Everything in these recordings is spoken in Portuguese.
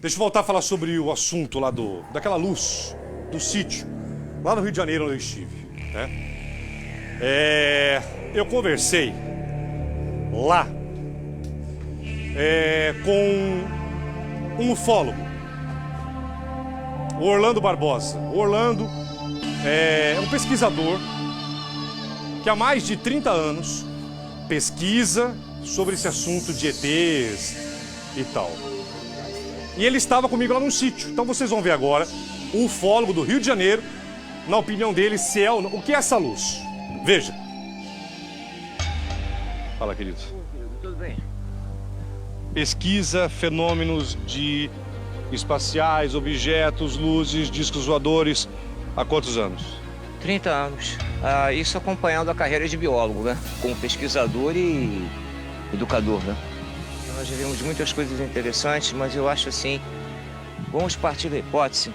Deixa eu voltar a falar sobre o assunto lá daquela luz do sítio, lá no Rio de Janeiro onde eu estive, né? Eu conversei lá com um ufólogo, o Orlando Barbosa. O Orlando é um pesquisador que há mais de 30 anos pesquisa sobre esse assunto de ETs e tal. E ele estava comigo lá num sítio. Então vocês vão ver agora o ufólogo do Rio de Janeiro, na opinião dele, se é ou não. O que é essa luz? Veja. Fala, querido. Tudo bem? Pesquisa fenômenos espaciais, objetos, luzes, discos voadores, há quantos anos? 30 anos. Isso acompanhando a carreira de biólogo, né? Como pesquisador e educador, né? Nós já vimos muitas coisas interessantes, mas eu acho assim, vamos partir da hipótese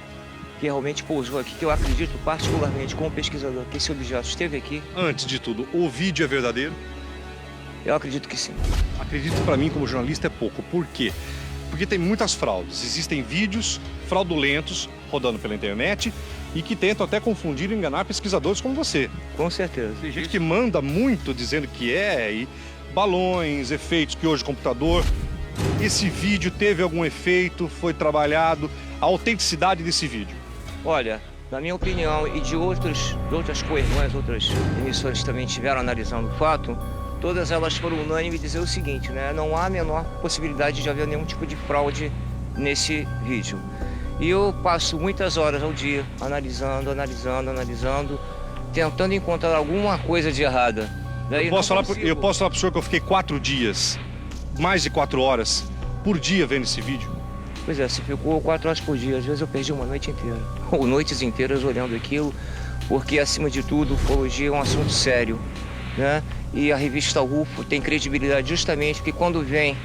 que realmente pousou aqui, que eu acredito particularmente como pesquisador que esse objeto esteve aqui. Antes de tudo, o vídeo é verdadeiro? Eu acredito que sim. Acredito, para mim, como jornalista, é pouco. Por quê? Porque tem muitas fraudes. Existem vídeos fraudulentos rodando pela internet e que tentam até confundir e enganar pesquisadores como você. Com certeza. Tem gente que manda muito dizendo que e balões, efeitos que hoje o computador. Esse vídeo teve algum efeito, foi trabalhado, a autenticidade desse vídeo. Olha, na minha opinião e de outras co-irmãs, outras emissoras também estiveram analisando o fato, todas elas foram unânimes dizer o seguinte, né? Não há a menor possibilidade de haver nenhum tipo de fraude nesse vídeo. E eu passo muitas horas ao dia analisando, tentando encontrar alguma coisa de errada. Eu posso falar para o senhor que eu fiquei 4 dias, mais de 4 horas por dia vendo esse vídeo? Pois é, você ficou 4 horas por dia, às vezes eu perdi uma noite inteira, ou noites inteiras olhando aquilo, porque acima de tudo, ufologia é um assunto sério, né? E a revista UFO tem credibilidade justamente porque quando vem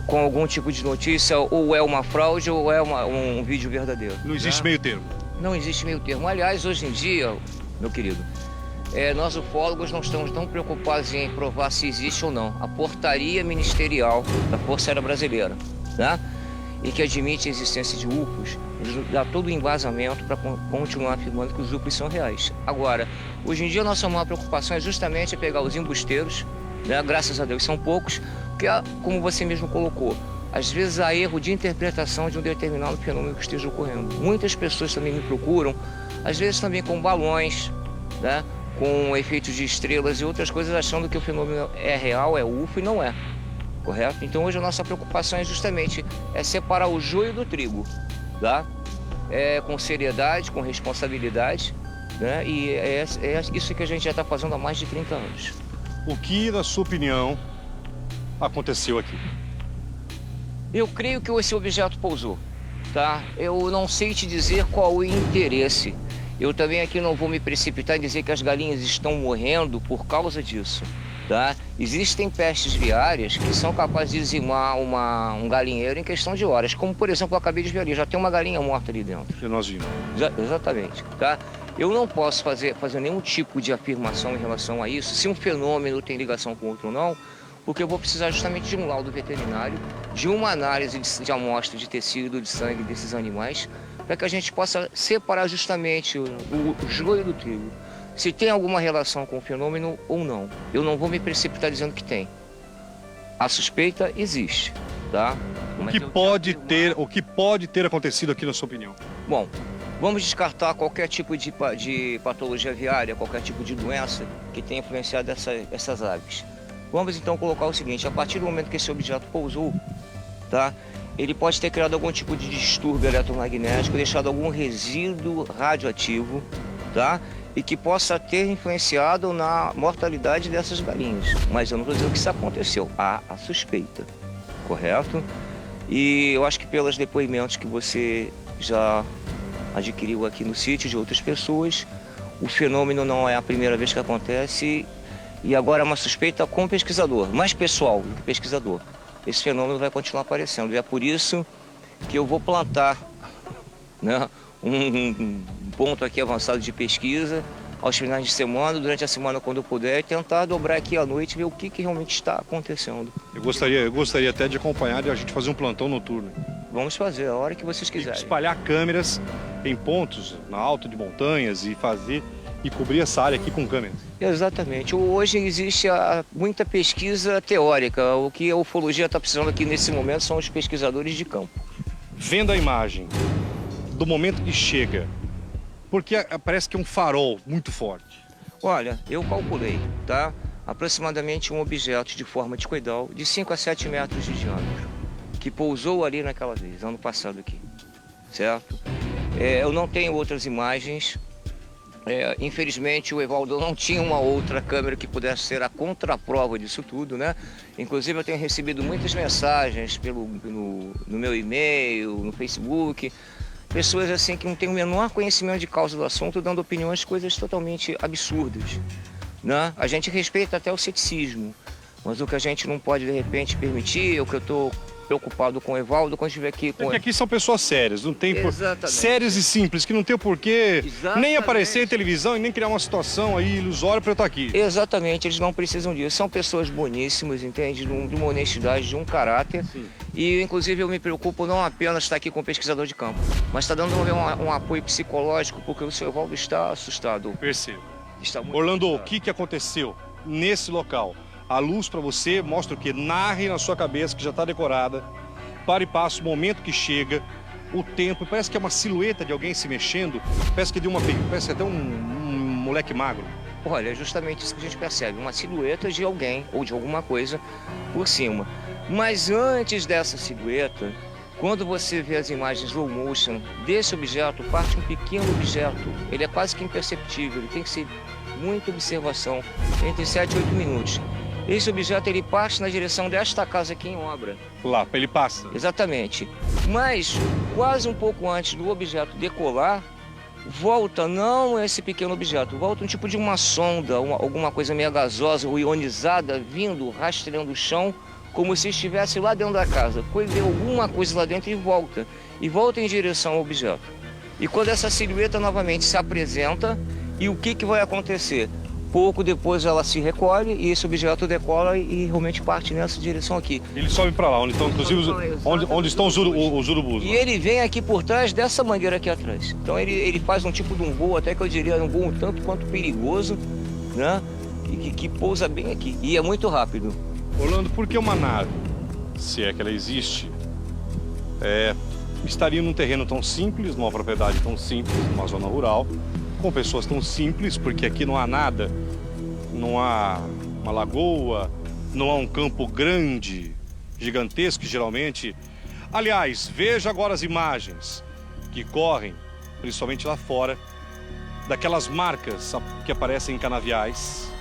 com algum tipo de notícia, ou é uma fraude ou é um vídeo verdadeiro. Não existe, né? meio termo. Não existe meio termo. Aliás, hoje em dia, meu querido, nós ufólogos não estamos tão preocupados em provar se existe ou não. A portaria ministerial da Força Aérea Brasileira, né? E que admite a existência de UFOs, dá todo o embasamento para continuar afirmando que os UFOs são reais. Agora, hoje em dia a nossa maior preocupação é justamente pegar os embusteiros, né? Graças a Deus são poucos, porque, como você mesmo colocou, às vezes há erro de interpretação de um determinado fenômeno que esteja ocorrendo. Muitas pessoas também me procuram, às vezes também com balões, né? Com efeitos de estrelas e outras coisas, achando que o fenômeno é real, é UFO e não é. Correto? Então hoje a nossa preocupação é justamente separar o joio do trigo, tá? Com seriedade, com responsabilidade, né? E é isso que a gente já está fazendo há mais de 30 anos. O que, na sua opinião, aconteceu aqui? Eu creio que esse objeto pousou, tá? Eu não sei te dizer qual o interesse. Eu também aqui não vou me precipitar em dizer que as galinhas estão morrendo por causa disso, tá? Existem pestes viárias que são capazes de dizimar um galinheiro em questão de horas, como por exemplo eu acabei de ver ali, já tem uma galinha morta ali dentro. Que nós vimos. Exatamente, tá? Eu não posso fazer nenhum tipo de afirmação em relação a isso, se um fenômeno tem ligação com outro ou não, porque eu vou precisar justamente de um laudo veterinário, de uma análise de amostra de tecido, de sangue desses animais, para que a gente possa separar justamente o joio do trigo, se tem alguma relação com o fenômeno ou não. Eu não vou me precipitar dizendo que tem. A suspeita existe, tá? O que pode ter acontecido aqui, na sua opinião? Bom, vamos descartar qualquer tipo de patologia viária, qualquer tipo de doença que tenha influenciado essas aves. Vamos então colocar o seguinte, a partir do momento que esse objeto pousou, tá? Ele pode ter criado algum tipo de distúrbio eletromagnético, deixado algum resíduo radioativo, tá? E que possa ter influenciado na mortalidade dessas galinhas. Mas eu não estou dizendo que isso aconteceu, há a suspeita, correto? E eu acho que pelos depoimentos que você já adquiriu aqui no sítio de outras pessoas, o fenômeno não é a primeira vez que acontece e agora é uma suspeita com o pesquisador, mais pessoal do que pesquisador. Esse fenômeno vai continuar aparecendo e é por isso que eu vou plantar, né, um ponto aqui avançado de pesquisa aos finais de semana, durante a semana quando eu puder, e tentar dobrar aqui à noite e ver o que realmente está acontecendo. Eu gostaria até de acompanhar e a gente fazer um plantão noturno. Vamos fazer, a hora que vocês quiserem. Espalhar câmeras em pontos, na alta de montanhas e cobrir essa área aqui com câmeras. Exatamente. Hoje existe muita pesquisa teórica. O que a ufologia está precisando aqui nesse momento são os pesquisadores de campo. Vendo a imagem do momento que chega, porque parece que é um farol muito forte. Olha, eu calculei, tá? Aproximadamente um objeto de forma discoidal de 5 a 7 metros de diâmetro, que pousou ali naquela vez, ano passado aqui, certo? Eu não tenho outras imagens. Infelizmente o Evaldo não tinha uma outra câmera que pudesse ser a contraprova disso tudo, né? Inclusive eu tenho recebido muitas mensagens no meu e-mail, no Facebook, pessoas assim que não têm o menor conhecimento de causa do assunto, dando opiniões, coisas totalmente absurdas, né? A gente respeita até o ceticismo, mas o que a gente não pode de repente permitir, o que eu estou preocupado com o Evaldo, quando estiver aqui com... Porque aqui são pessoas sérias, não tem sérias e simples, que não tem o porquê nem aparecer em televisão e nem criar uma situação aí ilusória para eu estar aqui. Exatamente, eles não precisam disso. São pessoas boníssimas, entende? De uma honestidade, de um caráter. Sim. E, inclusive, eu me preocupo não apenas estar aqui com o pesquisador de campo, mas está dando um apoio psicológico, porque o seu Evaldo está assustado. Percebo. Está muito Orlando, assustado. o que aconteceu nesse local? A luz para você mostra o que? Narre na sua cabeça, que já está decorada. Para e passa o momento que chega, o tempo. Parece que é uma silhueta de alguém se mexendo. Parece que parece até um moleque magro. Olha, é justamente isso que a gente percebe. Uma silhueta de alguém ou de alguma coisa por cima. Mas antes dessa silhueta, quando você vê as imagens slow motion desse objeto, parte um pequeno objeto. Ele é quase que imperceptível. Ele tem que ser muita observação, entre 7 e 8 minutos. Esse objeto ele parte na direção desta casa aqui em obra. Lá, ele passa. Exatamente. Mas quase um pouco antes do objeto decolar, volta não esse pequeno objeto, volta um tipo de uma sonda, alguma coisa meio gasosa ou ionizada vindo, rastreando o chão, como se estivesse lá dentro da casa. Vê alguma coisa lá dentro e volta em direção ao objeto. E quando essa silhueta novamente se apresenta, e o que vai acontecer? Pouco depois ela se recolhe e esse objeto decola e realmente parte nessa direção aqui. Ele sobe para lá, onde estão, inclusive, onde estão os urubus. E ele vem aqui por trás dessa mangueira aqui atrás. Então ele faz um tipo de um voo, até que eu diria um voo um tanto quanto perigoso, né? Que pousa bem aqui. E é muito rápido. Orlando, por que uma nave, se é que ela existe, estaria num terreno tão simples, numa propriedade tão simples, numa zona rural, com pessoas tão simples, porque aqui não há nada, não há uma lagoa, não há um campo grande, gigantesco, geralmente. Aliás, veja agora as imagens que correm, principalmente lá fora, daquelas marcas que aparecem em canaviais.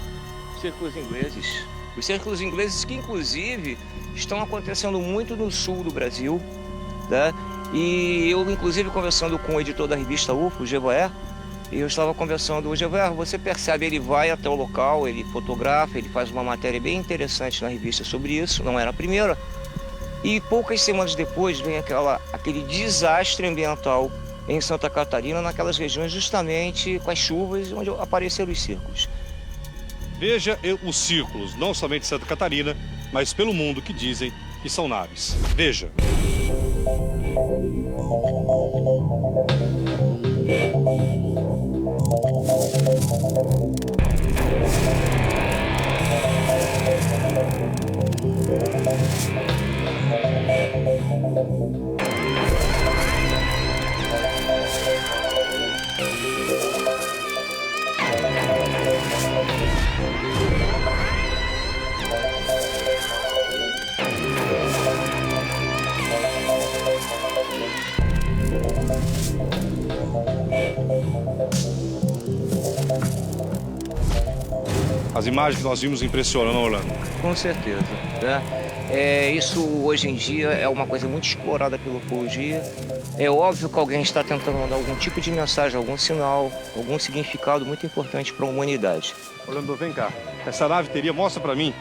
Círculos ingleses. Os círculos ingleses que, inclusive, estão acontecendo muito no sul do Brasil, né? E eu, inclusive, conversando com o editor da revista UFO, o Gevoer, eu estava conversando, o Gevoer, você percebe, ele vai até o local, ele fotografa, ele faz uma matéria bem interessante na revista sobre isso, não era a primeira. E poucas semanas depois vem aquele desastre ambiental em Santa Catarina, naquelas regiões justamente com as chuvas, onde apareceram os círculos. Veja os círculos, não somente em Santa Catarina, mas pelo mundo, que dizem que são naves. Veja. As imagens que nós vimos impressionam, Orlando. Com certeza, né? Isso hoje em dia é uma coisa muito explorada pela ufologia. É óbvio que alguém está tentando mandar algum tipo de mensagem, algum sinal, algum significado muito importante para a humanidade. Orlando, vem cá. Essa nave mostra para mim,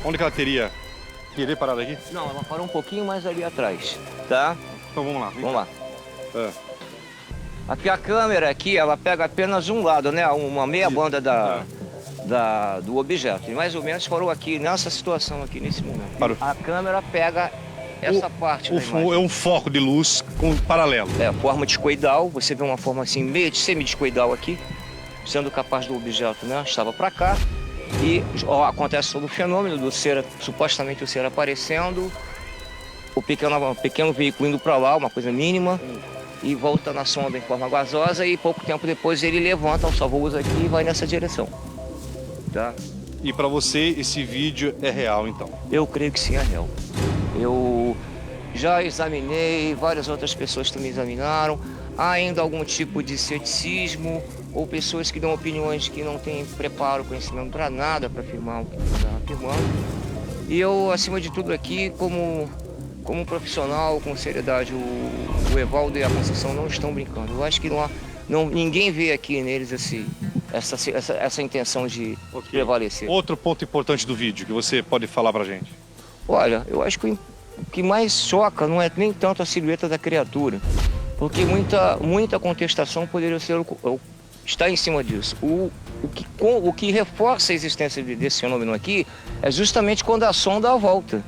onde que ela teria parado aqui? Não, ela parou um pouquinho mais ali atrás, tá? Então vamos lá. Vamos lá. Aqui a câmera aqui, ela pega apenas um lado, né? Uma meia banda do objeto. E mais ou menos parou aqui, nessa situação aqui, nesse momento. Parou. A câmera pega essa parte da imagem. É um foco de luz com paralelo. É, forma discoidal, você vê uma forma assim, meio de semidiscoidal aqui, sendo capaz do objeto, né, estava para cá, e acontece todo o fenômeno do ser, supostamente o ser aparecendo, o pequeno veículo indo para lá, uma coisa mínima, e volta na sonda em forma gasosa, e pouco tempo depois ele levanta os voos aqui e vai nessa direção. Tá? E para você esse vídeo é real, então? Eu creio que sim, é real. Eu já examinei, várias outras pessoas também examinaram. Há ainda algum tipo de ceticismo ou pessoas que dão opiniões que não têm preparo, conhecimento para nada para afirmar o que está afirmando. E eu, acima de tudo aqui, como profissional, com seriedade, o Evaldo e a Conceição não estão brincando. Eu acho que ninguém vê aqui neles essa intenção de prevalecer. Outro ponto importante do vídeo que você pode falar pra gente. Olha, eu acho que o que mais choca não é nem tanto a silhueta da criatura, porque muita contestação poderia estar em cima disso. O que reforça a existência desse fenômeno aqui é justamente quando a sonda volta.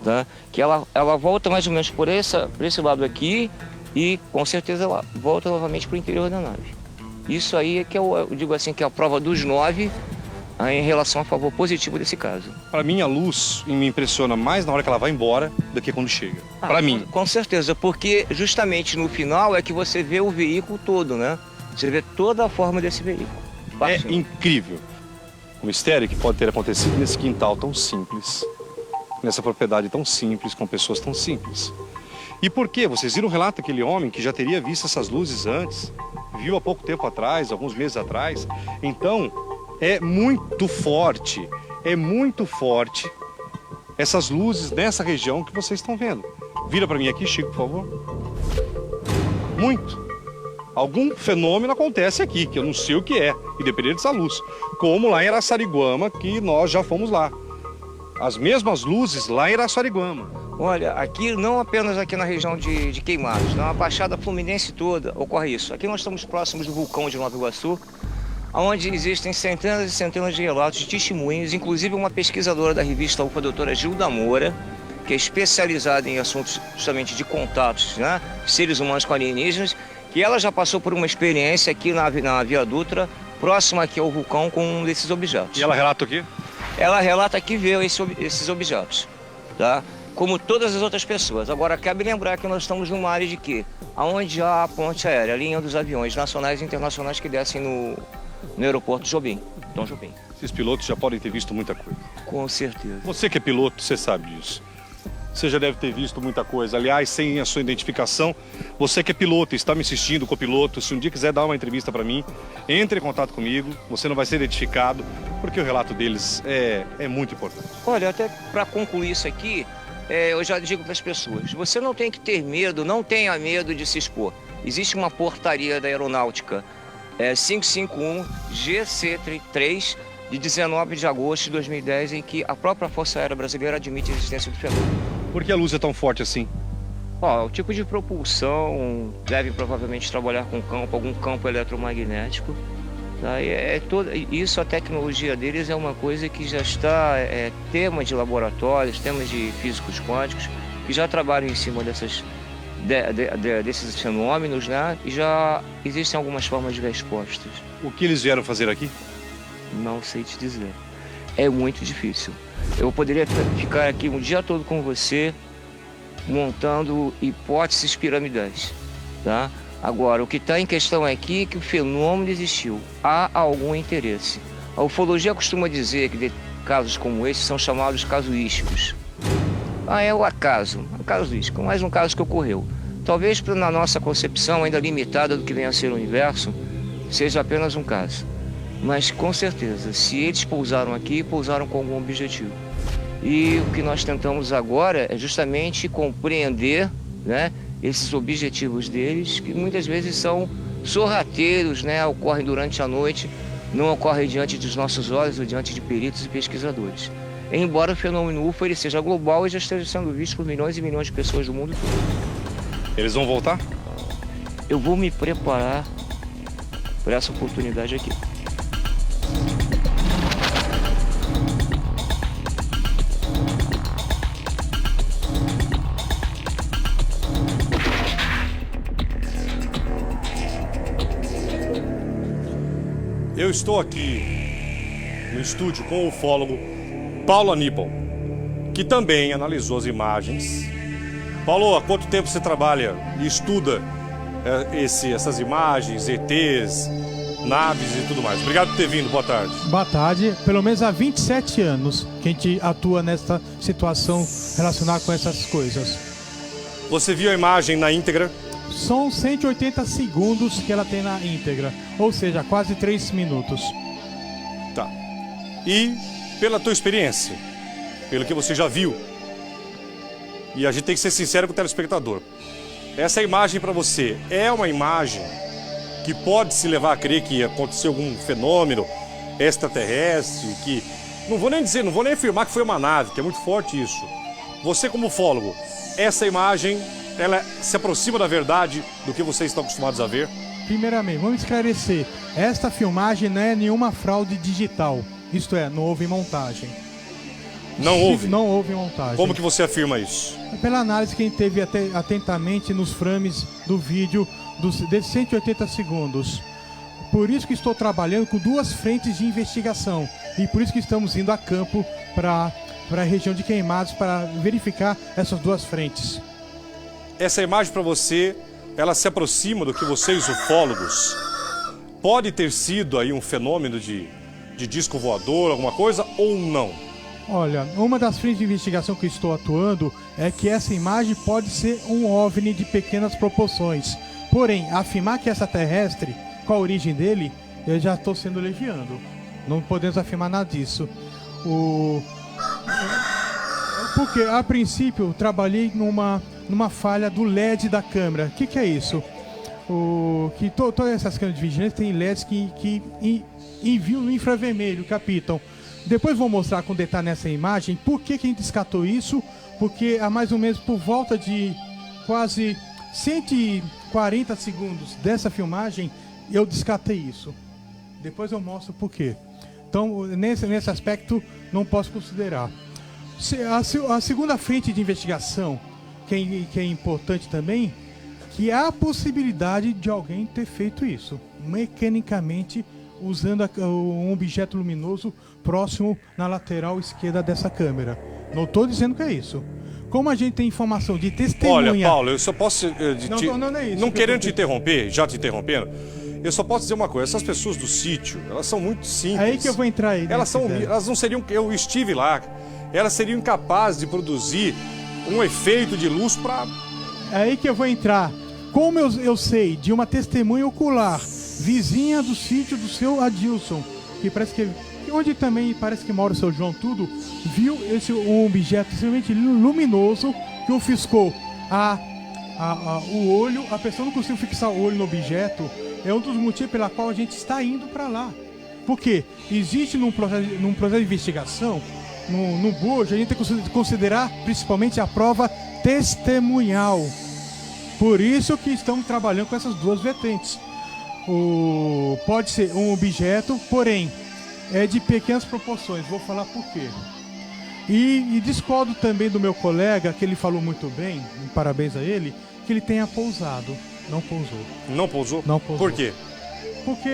Tá? Que ela volta mais ou menos por esse lado aqui e com certeza ela volta novamente para o interior da nave. Isso aí é que eu digo assim, que é a prova dos 9 em relação a favor positivo desse caso. Para mim a luz me impressiona mais na hora que ela vai embora do que quando chega. Para mim. Com certeza, porque justamente no final é que você vê o veículo todo, né? Você vê toda a forma desse veículo. É incrível o mistério que pode ter acontecido nesse quintal tão simples, nessa propriedade tão simples, com pessoas tão simples. E por quê? Vocês viram o relato daquele homem que já teria visto essas luzes antes, viu há pouco tempo atrás, alguns meses atrás. Então, é muito forte essas luzes nessa região que vocês estão vendo. Vira para mim aqui, Chico, por favor. Muito. Algum fenômeno acontece aqui, que eu não sei o que é, independente dessa luz. Como lá em Araçariguama, que nós já fomos lá. As mesmas luzes lá em Araçariguama. Olha, aqui não apenas aqui na região de Queimados, na Baixada Fluminense toda ocorre isso. Aqui nós estamos próximos do vulcão de Nova Iguaçu, onde existem centenas e centenas de relatos de testemunhos, inclusive uma pesquisadora da revista UFA, a doutora Gilda Moura, que é especializada em assuntos justamente de contatos, né, seres humanos com alienígenas, que ela já passou por uma experiência aqui na Via Dutra, próxima aqui ao vulcão, com um desses objetos. E ela relata o quê? Ela relata que viu esses objetos, tá? Como todas as outras pessoas. Agora, cabe lembrar que nós estamos numa área de quê? Onde há a ponte aérea, a linha dos aviões nacionais e internacionais que descem no aeroporto Jobim, Dom Jobim. Esses pilotos já podem ter visto muita coisa. Com certeza. Você que é piloto, você sabe disso. Você já deve ter visto muita coisa. Aliás, sem a sua identificação, você que é piloto e está me assistindo, copiloto, se um dia quiser dar uma entrevista para mim, entre em contato comigo, você não vai ser identificado, porque o relato deles é muito importante. Olha, até para concluir isso aqui, eu já digo para as pessoas, você não tem que ter medo, não tenha medo de se expor. Existe uma portaria da Aeronáutica 551 GC3 de 19 de agosto de 2010, em que a própria Força Aérea Brasileira admite a existência do fenômeno. Por que a luz é tão forte assim? O tipo de propulsão deve provavelmente trabalhar com algum campo eletromagnético. Tá? Isso, a tecnologia deles é uma coisa que já está, tema de laboratórios, temas de físicos quânticos, que já trabalham em cima desses fenômenos, né? E já existem algumas formas de respostas. O que eles vieram fazer aqui? Não sei te dizer. É muito difícil. Eu poderia ficar aqui um dia todo com você, montando hipóteses piramidais, tá? Agora, o que está em questão aqui é que o fenômeno existiu. Há algum interesse. A ufologia costuma dizer que casos como esse são chamados casuísticos. É o acaso, casuístico, mais um caso que ocorreu. Talvez na nossa concepção ainda limitada do que vem a ser o universo, seja apenas um caso. Mas com certeza, se eles pousaram aqui, pousaram com algum objetivo. E o que nós tentamos agora é justamente compreender, né, esses objetivos deles, que muitas vezes são sorrateiros, né, ocorrem durante a noite, não ocorrem diante dos nossos olhos ou diante de peritos e pesquisadores. Embora o fenômeno UFO ele seja global e já esteja sendo visto por milhões e milhões de pessoas do mundo todo. Eles vão voltar? Eu vou me preparar para essa oportunidade aqui. eu estou aqui no estúdio com o ufólogo Paulo Aníbal, que também analisou as imagens. Paulo, há quanto tempo você trabalha e estuda essas imagens, ETs, naves e tudo mais? Obrigado por ter vindo, boa tarde. Boa tarde. Pelo menos há 27 anos que a gente atua nessa situação relacionada com essas coisas. Você viu a imagem na íntegra? São 180 segundos que ela tem na íntegra, ou seja, quase 3 minutos. Tá. E pela tua experiência, pelo que você já viu, e a gente tem que ser sincero com o telespectador, essa imagem para você é uma imagem que pode se levar a crer que aconteceu algum fenômeno extraterrestre, que não vou nem afirmar que foi uma nave, que é muito forte isso. Você como ufólogo, essa imagem, ela se aproxima da verdade do que vocês estão acostumados a ver? Primeiramente, vamos esclarecer. Esta filmagem não é nenhuma fraude digital. Isto é, não houve montagem. Não houve? Não houve montagem. Como que você afirma isso? Pela análise que a gente teve atentamente nos frames do vídeo desses 180 segundos. Por isso que estou trabalhando com 2 frentes de investigação. E por isso que estamos indo a campo para a região de Queimados para verificar essas 2 frentes. Essa imagem para você, ela se aproxima do que vocês ufólogos pode ter sido aí um fenômeno de disco voador, alguma coisa, ou não? Olha, uma das frentes de investigação que estou atuando é que essa imagem pode ser um OVNI de pequenas proporções. Porém, afirmar que é extraterrestre, qual a origem dele, eu já estou sendo leviando. Não podemos afirmar nada disso. Porque, a princípio, eu trabalhei numa falha do LED da câmera. O que é isso? Todas essas câmeras de vigilância têm LEDs que enviam no infravermelho, que apitam. Depois vou mostrar com detalhe nessa imagem por que a gente descartou isso. Porque há mais ou menos por volta de quase 140 segundos dessa filmagem, eu descartei isso. Depois eu mostro por quê. Então, nesse aspecto, não posso considerar. A segunda frente de investigação, que é importante também, que há a possibilidade de alguém ter feito isso, mecanicamente, usando um objeto luminoso próximo na lateral esquerda dessa câmera. Não estou dizendo que é isso. Como a gente tem informação de testemunha... Olha, Paulo, eu só posso... Não é isso. Não querendo te interromper, já te interrompendo, eu só posso dizer uma coisa. Essas pessoas do sítio, elas são muito simples. É aí que eu vou entrar aí. Elas não seriam... Eu estive lá. Elas seriam incapazes de produzir um efeito de luz para... É aí que eu vou entrar. Como eu sei de uma testemunha ocular, vizinha do sítio do seu Adilson, que parece que... onde também parece que mora o seu João Tudo, viu um objeto extremamente luminoso que ofuscou o olho. A pessoa não conseguiu fixar o olho no objeto. É um dos motivos pela qual a gente está indo para lá. Porque existe num processo de investigação, no bojo, a gente tem que considerar principalmente a prova testemunhal. Por isso que estamos trabalhando com essas 2 vertentes. Pode ser um objeto, porém é de pequenas proporções. Vou falar por quê. E discordo também do meu colega, que ele falou muito bem, parabéns a ele, que ele tenha pousado. Não pousou. Não pousou? Não pousou. Por quê? Porque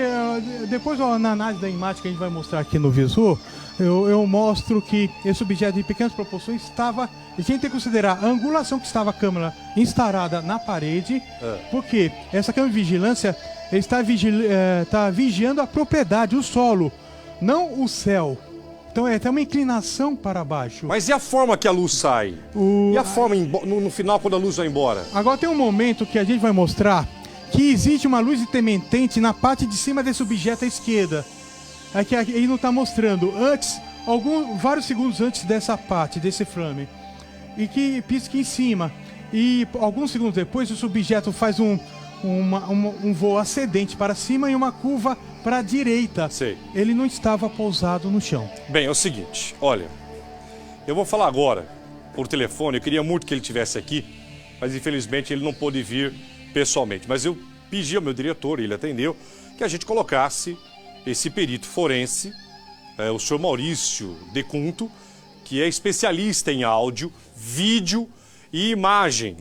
depois na análise da imagem que a gente vai mostrar aqui no visor, eu mostro que esse objeto de pequenas proporções estava... A gente tem que considerar a angulação que estava a câmera instalada na parede, porque essa câmera de vigilância está vigiando a propriedade, o solo, não o céu. Então tem uma inclinação para baixo. Mas e a forma que a luz sai? E a forma no final quando a luz vai embora? Agora tem um momento que a gente vai mostrar que existe uma luz intermitente na parte de cima desse objeto à esquerda. É que aí não está mostrando. Antes, vários segundos antes dessa parte, desse frame. E que pisca em cima. E alguns segundos depois, esse objeto faz um voo ascendente para cima e uma curva para a direita. Sei. Ele não estava pousado no chão. Bem, é o seguinte, olha, eu vou falar agora por telefone. Eu queria muito que ele estivesse aqui, mas infelizmente ele não pôde vir pessoalmente. Mas eu pedi ao meu diretor, e ele atendeu, que a gente colocasse esse perito forense, o senhor Maurício Decunto, que é especialista em áudio, vídeo e imagem.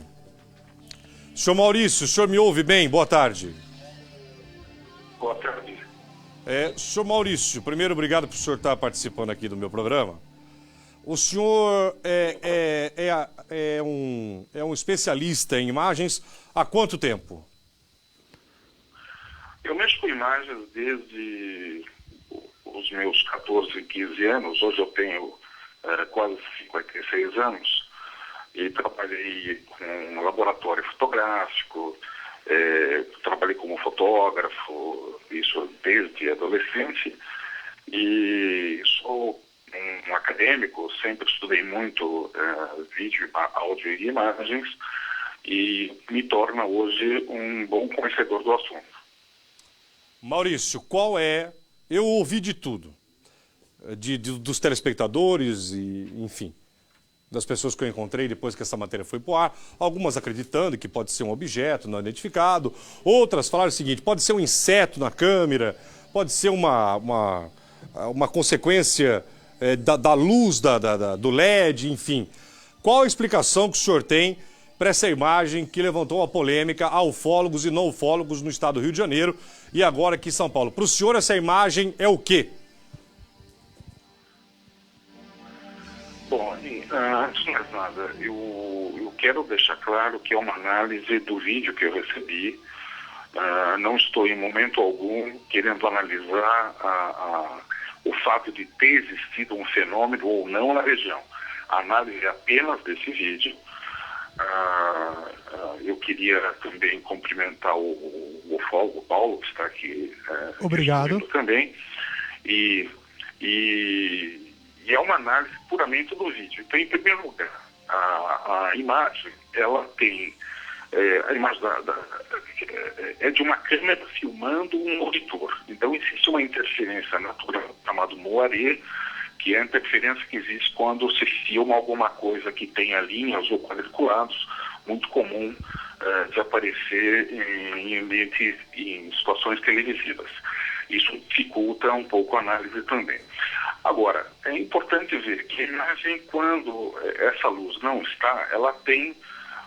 Senhor Maurício, o senhor me ouve bem? Boa tarde. Boa tarde. Senhor Maurício, primeiro, obrigado por o senhor estar participando aqui do meu programa. O senhor é um especialista em imagens há quanto tempo? Eu mexo com imagens desde os meus 14, 15 anos. Hoje eu tenho quase 56 anos e trabalhei com um laboratório fotográfico, trabalhei como fotógrafo, isso desde adolescente, e sou um acadêmico, sempre estudei muito vídeo, áudio e imagens, e me torna hoje um bom conhecedor do assunto. Maurício, eu ouvi de tudo, dos telespectadores e, enfim, das pessoas que eu encontrei depois que essa matéria foi pro ar, algumas acreditando que pode ser um objeto não identificado, outras falaram o seguinte, pode ser um inseto na câmera, pode ser uma consequência da luz do LED, enfim. Qual a explicação que o senhor tem para essa imagem que levantou uma polêmica a ufólogos e não ufólogos no estado do Rio de Janeiro e agora aqui em São Paulo? Para o senhor essa imagem é o quê? Bom, antes de mais nada, eu quero deixar claro que é uma análise do vídeo que eu recebi. Não estou em momento algum querendo analisar o fato de ter existido um fenômeno ou não na região. A análise é apenas desse vídeo. Eu queria também cumprimentar o ufólogo Paulo, que está aqui. Obrigado. Também. E é uma análise puramente do vídeo. Então, em primeiro lugar, a imagem, ela tem... a imagem é de uma câmera filmando um monitor. Então, existe uma interferência natural chamada moiré, que é a interferência que existe quando se filma alguma coisa que tenha linhas ou quadriculados, muito comum de aparecer em situações televisivas. Isso dificulta um pouco a análise também. Agora, é importante ver que a imagem, quando essa luz não está, ela tem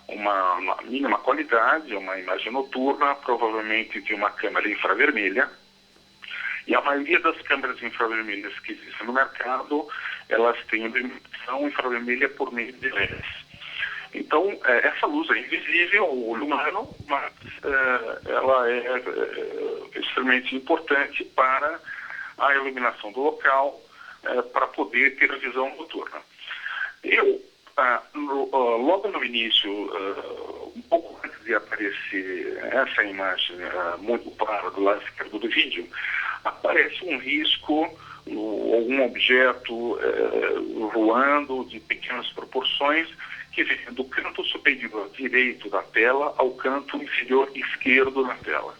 uma mínima qualidade, uma imagem noturna, provavelmente de uma câmera infravermelha. E a maioria das câmeras infravermelhas que existem no mercado, elas têm iluminação infravermelha por meio de LEDs. Então, essa luz é invisível ao olho humano, mas ela é extremamente importante para a iluminação do local, para poder ter a visão noturna. Logo no início, um pouco antes de aparecer essa imagem muito clara do lado esquerdo do vídeo, aparece um risco, algum objeto voando de pequenas proporções, que vem do canto superior direito da tela ao canto inferior esquerdo da tela.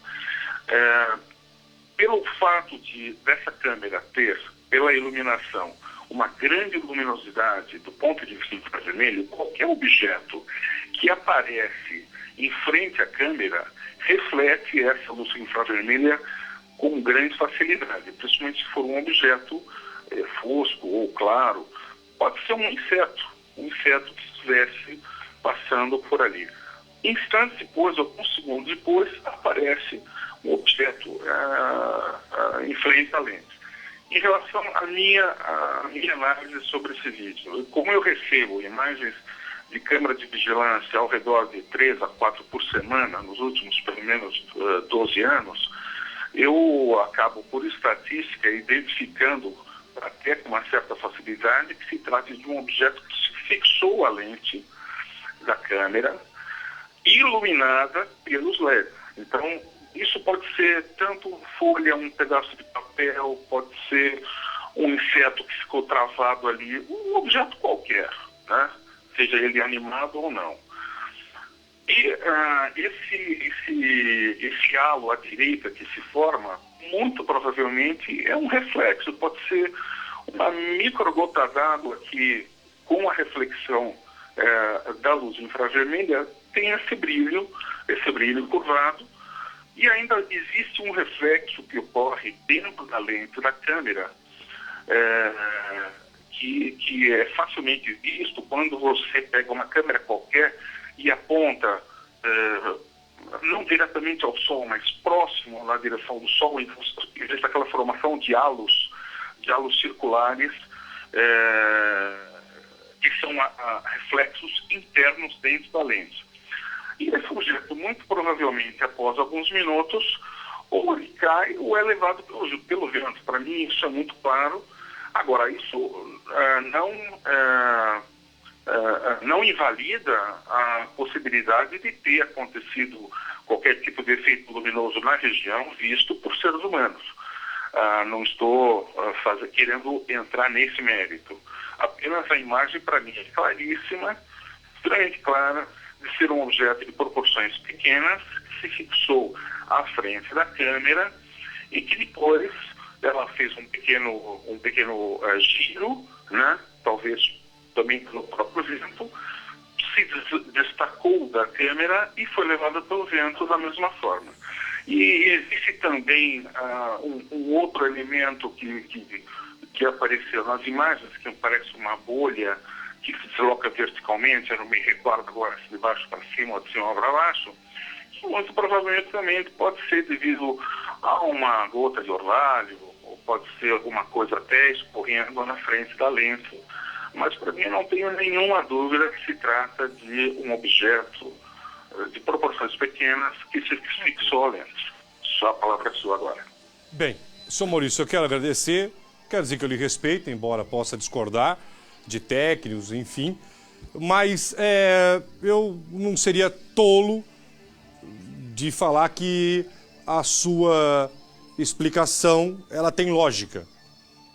Pelo fato dessa câmera ter, pela iluminação, uma grande luminosidade do ponto de vista infravermelho, qualquer objeto que aparece em frente à câmera reflete essa luz infravermelha com grande facilidade, principalmente se for um objeto fosco ou claro. Pode ser um inseto que estivesse passando por ali. Instantes depois, alguns segundos depois, aparece um objeto em frente à lente. Em relação à minha análise sobre esse vídeo, como eu recebo imagens de câmera de vigilância ao redor de 3 a 4 por semana, nos últimos pelo menos 12 anos, eu acabo, por estatística, identificando até com uma certa facilidade que se trata de um objeto que se fixou à lente da câmera, iluminada pelos LEDs. Então, isso pode ser tanto folha, um pedaço de papel, pode ser um inseto que ficou travado ali, um objeto qualquer, né? Seja ele animado ou não. E esse halo à direita que se forma, muito provavelmente é um reflexo, pode ser uma microgota d'água que, com a reflexão da luz infravermelha, tem esse brilho curvado, e ainda existe um reflexo que ocorre dentro da lente da câmera, que é facilmente visto quando você pega uma câmera qualquer e aponta, não diretamente ao Sol, mas próximo na direção do Sol, então existe aquela formação de halos circulares, que são reflexos internos dentro da lente. E esse objeto, muito provavelmente, após alguns minutos, ou ele cai ou é levado pelo vento. Para mim, isso é muito claro. Agora, isso não invalida a possibilidade de ter acontecido qualquer tipo de efeito luminoso na região visto por seres humanos. Não estou querendo entrar nesse mérito. Apenas a imagem, para mim, é claríssima, extremamente clara, de ser um objeto de proporções pequenas, que se fixou à frente da câmera e que depois ela fez um pequeno giro, né? Talvez também pelo próprio vento, se destacou da câmera e foi levada pelo vento da mesma forma. E existe também um outro elemento que apareceu nas imagens, que parece uma bolha que se desloca verticalmente, eu não me recordo agora se de baixo para cima ou de cima para baixo, que muito provavelmente também pode ser devido a uma gota de orvalho, ou pode ser alguma coisa até escorrendo na frente da lente. Mas para mim não tenho nenhuma dúvida que se trata de um objeto de proporções pequenas que se fixou a lente. Só a palavra é sua agora. Bem, senhor Maurício, eu quero agradecer, quero dizer que eu lhe respeito, embora possa discordar de técnicos, enfim, mas eu não seria tolo de falar que a sua explicação ela tem lógica.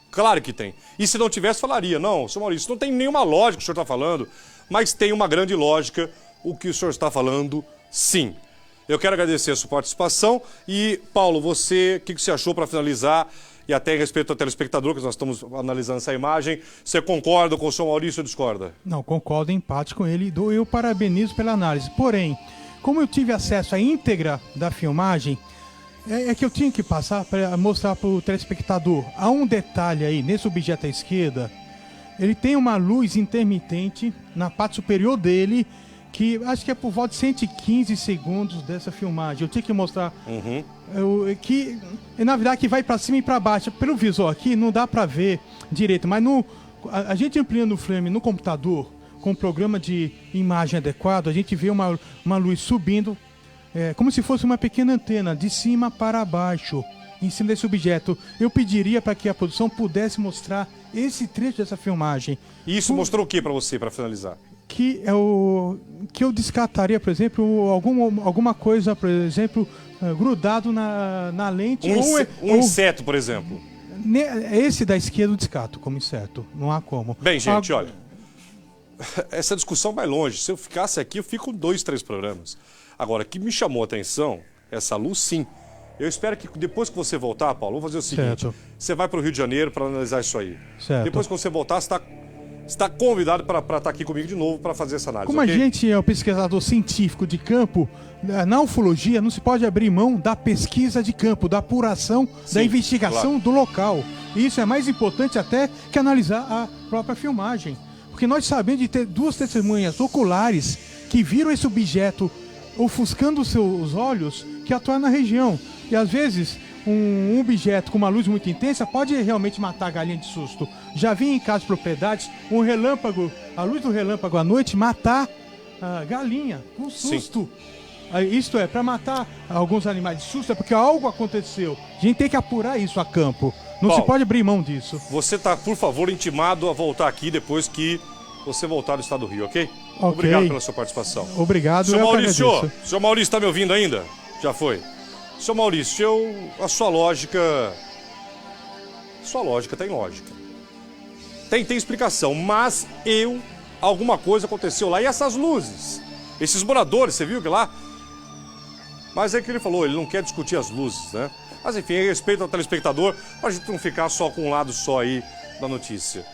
Claro que tem. E se não tivesse, falaria, não, senhor Maurício, não tem nenhuma lógica o que o senhor está falando, mas tem uma grande lógica o que o senhor está falando, sim. Eu quero agradecer a sua participação e, Paulo, você, o que você achou para finalizar? E até em respeito ao telespectador, que nós estamos analisando essa imagem, você concorda com o senhor Maurício ou discorda? Não, concordo em empate com ele e eu parabenizo pela análise. Porém, como eu tive acesso à íntegra da filmagem, é que eu tinha que passar para mostrar para o telespectador. Há um detalhe aí, nesse objeto à esquerda, ele tem uma luz intermitente na parte superior dele, que acho que é por volta de 115 segundos dessa filmagem. Eu tinha que mostrar que, na verdade, que vai para cima e para baixo. Pelo visor aqui, não dá para ver direito, mas a gente ampliando o frame no computador, com o programa de imagem adequado, a gente vê uma luz subindo, como se fosse uma pequena antena, de cima para baixo, em cima desse objeto. Eu pediria para que a produção pudesse mostrar esse trecho dessa filmagem. E isso mostrou o que para você, para finalizar? Que eu descartaria, por exemplo, alguma coisa, por exemplo, grudado na lente. Um inseto, por exemplo. Esse da esquerda eu descarto como inseto, não há como. Bem, gente, olha, essa discussão vai longe. Se eu ficasse aqui, eu fico 2, 3 programas. Agora, o que me chamou a atenção, essa luz, sim. Eu espero que depois que você voltar, Paulo, vamos fazer o seguinte. Certo. Você vai para o Rio de Janeiro para analisar isso aí. Certo. Depois que você voltar, você está convidado para estar aqui comigo de novo para fazer essa análise. Como okay? A gente é um pesquisador científico de campo, na ufologia não se pode abrir mão da pesquisa de campo, da apuração, sim, da investigação, claro, do local. E isso é mais importante até que analisar a própria filmagem. Porque nós sabemos de ter 2 testemunhas oculares que viram esse objeto ofuscando os seus olhos, que atuam na região. E às vezes um objeto com uma luz muito intensa pode realmente matar a galinha de susto. Já vi em casos de propriedades um relâmpago, a luz do relâmpago à noite matar a galinha com susto. Sim. Isto é, para matar alguns animais de susto é porque algo aconteceu. A gente tem que apurar isso a campo. Não Paulo, se pode abrir mão disso. Você está, por favor, intimado a voltar aqui depois que você voltar do estado do Rio, ok? Obrigado pela sua participação. Obrigado. Senhor Maurício, está me ouvindo ainda? Já foi. Senhor Maurício, a sua lógica tem lógica. Tem explicação, mas alguma coisa aconteceu lá. E essas luzes? Esses moradores, você viu que lá? Mas é que ele falou, ele não quer discutir as luzes, né? Mas enfim, respeito ao telespectador, para a gente não ficar só com um lado só aí da notícia.